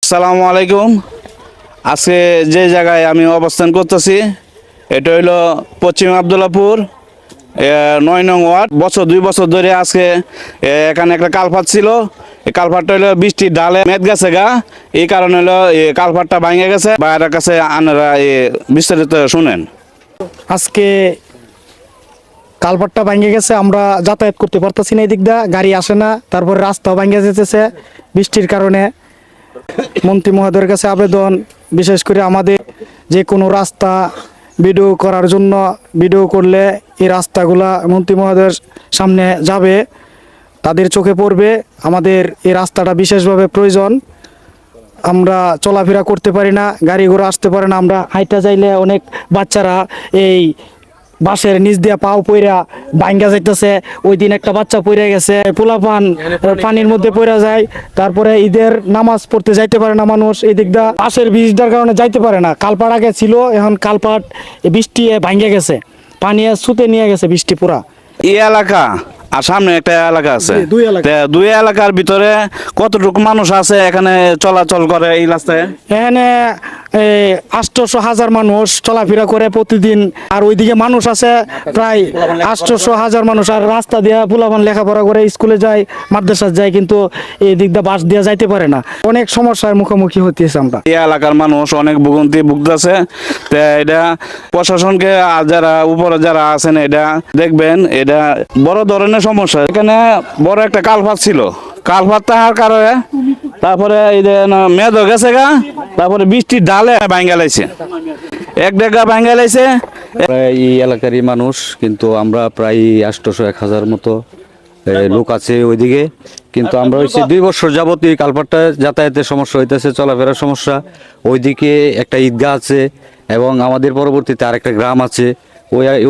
আসসালামু আলাইকুম। আজকে যে জায়গায় আমি অবস্থান করতেছি এটা হইলো পশ্চিম আবদুল্লাপুর ৯ নং ওয়ার্ড। ২ বছর ধরে আজকে এখানে একটা কালভার্ট ছিল। এই কালভার্টটা হলো বৃষ্টির ডালে মেদ গেছে গা, এই কারণে হলো এই কালভার্টটা ভেঙে গেছে। বাইরের কাছে আপনারা বিস্তারিত শুনেন। আজকে কালভার্টটা ভেঙে গেছে, আমরা যাতায়াত করতে পারতেছি না, এদিক দিয়ে গাড়ি আসে না। তারপরে রাস্তাও ভেঙে যেতেছে বৃষ্টির কারণে। মন্ত্রী মহোদয়ের কাছে আবেদন, বিশেষ করে আমাদের যে কোনো রাস্তা ভিডিও করার জন্য, ভিডিও করলে এই রাস্তাগুলা মন্ত্রী মহোদয়ের সামনে যাবে, তাদের চোখে পড়বে। আমাদের এই রাস্তাটা বিশেষভাবে প্রয়োজন। আমরা চলাফেরা করতে পারি না, গাড়ি ঘোড়া আসতে পারে না। আমরা হাইটা যাইলে অনেক বাচ্চারা এই বাসের নিচ দিয়া পাও পইরা ভাঙ্গা যাইতেছে। ওই দিন একটা বাচ্চা পইরা গেছে, পোলাপান পানির মধ্যে পইরা যায়। তারপরে ঈদের নামাজ পড়তে যাইতে পারে না মানুষ, এই দিক দা বাসের বৃষ্টির কারণে যাইতে পারে না। কালপাট আগে ছিল, এখন কালপাট বৃষ্টি ভাঙ্গে গেছে, পানি ছুতে নিয়ে গেছে বৃষ্টি পুরা। এই এলাকা আর সামনে একটা এলাকা আছে, দুই এলাকার ভিতরে কতটুকু মানুষ আছে এখানে চলাচল করে এই রাস্তায়? এখানে ৮০০,০০০ মানুষ চলাফেরা করে প্রতিদিন। আর ওইদিকে মানুষ আছে প্রায় ৮০০,০০০ মানুষ। আর রাস্তা দিয়ে পোলাপান লেখাপড়া করে স্কুলে যায়, মাদ্রাসা যায়, কিন্তু এই দিক দিয়ে বাস দিয়ে যাইতে পারে না। অনেক সমস্যার মুখোমুখি হতেছে আমরা। এই এলাকার মানুষ অনেক ভোগান্তি ভুগতেছে। তো এটা প্রশাসনকে আর যারা উপরে যারা আছেন এটা দেখবেন, এটা বড় ধরনের সমস্যা। এখানে বড় একটা কালভার্ট ছিল, কালভার্ট থাকার কারণে তারপরে এই যে মেদ হয়ে গেছে গা, তারপরে বৃষ্টির ডালে ভাঙ্গা লাইছে, এক ডেগা ভাঙ্গা লাইছে। প্রায় এই এলাকারই মানুষ, কিন্তু আমরা প্রায় ৮০০-১,০০০ মতো লোক আছে ওইদিকে। কিন্তু আমরা হচ্ছে ২ বছর যাবত এই কালভার্টটা যাতায়াতের সমস্যা হইতেছে, চলাফেরার সমস্যা। ওইদিকে একটা ঈদগাহ আছে এবং আমাদের পরবর্তীতে আরেকটা গ্রাম আছে।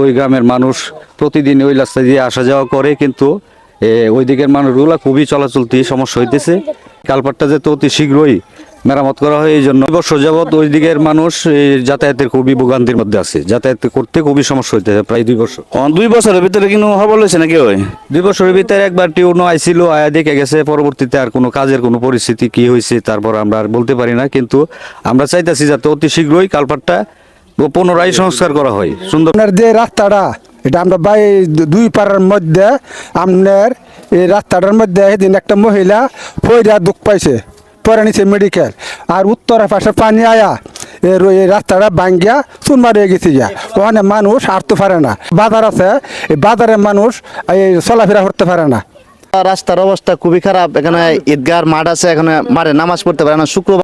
ওই গ্রামের মানুষ প্রতিদিন ওই রাস্তা দিয়ে আসা যাওয়া করে, কিন্তু ওই দিকের মানুষগুলো খুবই চলাচলতি সমস্যা হইতেছে। কালভার্টটা যেহেতু অতি শীঘ্রই মেরামত করা হয়, এই জন্য ২ বছর যাবৎ ওই দিকের মানুষ যাতায়াতের খুবই ভোগান্তির মধ্যে আছে, যাতায়াত করতে খুবই সমস্যা হইতেছে প্রায় ২ বছর। ২ বছরের ভিতরে কিন্তু খবর লইছে নাকি? ওই ২ বছরের ভিতরে একবার টিউনো আইছিল, আয়া দেখে গেছে। পরবর্তীতে আর কোনো কাজের কোনো পরিস্থিতি কি হয়েছে তারপর আমরা আর বলতে পারি না, কিন্তু আমরা চাইতেছি যাতে অতি শীঘ্রই কালভার্টটা পুনরায় সংস্কার করা হয়। সুন্দর যে রাস্তাটা, এটা আমরা দুই পাড়ার মধ্যে আপনার এই রাস্তাটার মধ্যে সেদিন একটা মহিলা পয়রা দুঃখ পাইছে, পরে নিছে মেডিকেল। আর উত্তরের পাশে পানি আয়া এই রাস্তাটা ভাঙ্গিয়া চুরমার হয়ে গেছে যা, ওখানে মানুষ হাঁটতে পারে না। বাজার আছে, এই বাজারে মানুষ চলাফেরা করতে পারে না। রাস্তার অবস্থা খুবই খারাপ। এখানে ঈদগার মাঠ আছে, এখানে মাঠে নামাজ পড়তে পারে না। শুক্রবার